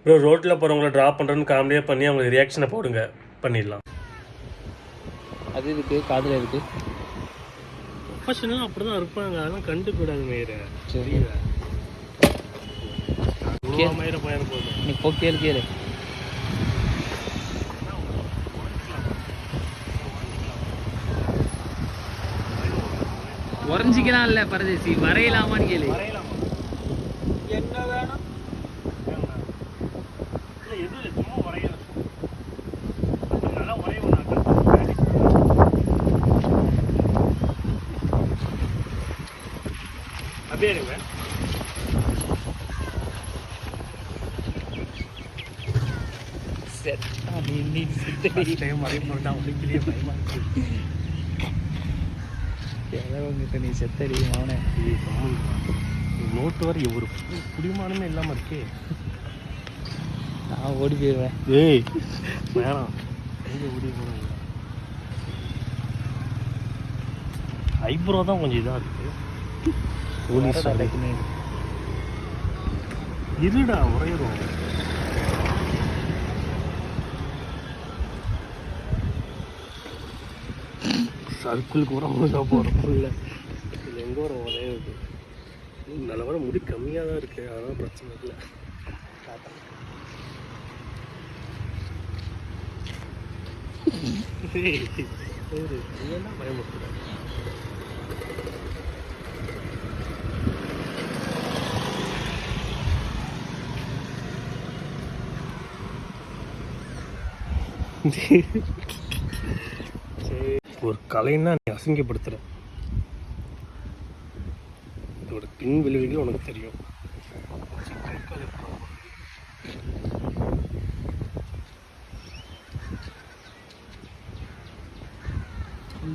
Bro ரோட்டில் போகிறவங்கள drop பண்ணுறேன்னு காமெடியாக பண்ணி அவங்களுக்கு ரியாக்ஷனை போடுங்க, பண்ணிடலாம். அது இருக்கு காதில் இருக்கு. ப்ரொஃபஷனலாக அப்படி தான் இருப்பாங்க, அதெல்லாம் கண்டுக்கூடாது மயிர. சரி மயிர பயிர போகுது. நீ போ கேளு கேளு. உறைஞ்சிக்கலாம் இல்லை பரதேசி, வரையலாமான்னு கேளு. என்ன வேணும்? எது சும்மா வரையணும். நல்லா வரையணும். அப்படியே இருங்க. நீ செத்தடி அவனே நோட்டு வரை ஒரு குடிமானமே இல்லாமல் இருக்கே. நான் ஓடி போயிடுவேன். ஏய் வேணாம், எங்கே ஓடி போகிறோம். ஐப்ரோ தான் கொஞ்சம் இதாக இருக்குது. போலீஸ் இருடா உரையிடும். சர்க்கிளுக்கு கூட அவங்க போகிறோம் இல்லை. இது எங்கே வரும் உரையுது. நல்ல வர முடி கம்மியாக தான் இருக்குது, அதெல்லாம் பிரச்சனை இல்லை. என்ன பயமுறுத்துறேன். ஒரு கலைன்னா நீ அசிங்கப்படுத்துற. இதோட பின் விளைவுகள் உனக்கு தெரியும்.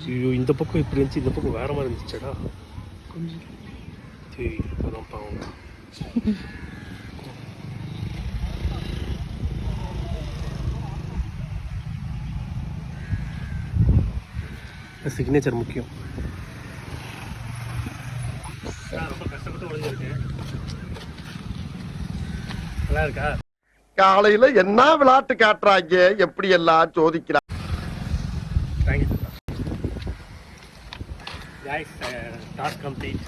ஐயோ இந்த பக்கம் இப்படி இருந்துச்சு, இந்த பக்கம் வேற மாதிரி இருந்துச்சடா. கொஞ்சம் சரி இப்போதான் பாவம். சிக்னேச்சர் முக்கியம். ரொம்ப கஷ்டப்பட்டு உழைஞ்சிருக்கு. நல்லா இருக்கா? காலையில என்ன விளையாட்டு காட்டுறாங்க, எப்படி எல்லாம் சோதிக்கிறாங்க. தேங்க்யூ. Guys, task complete.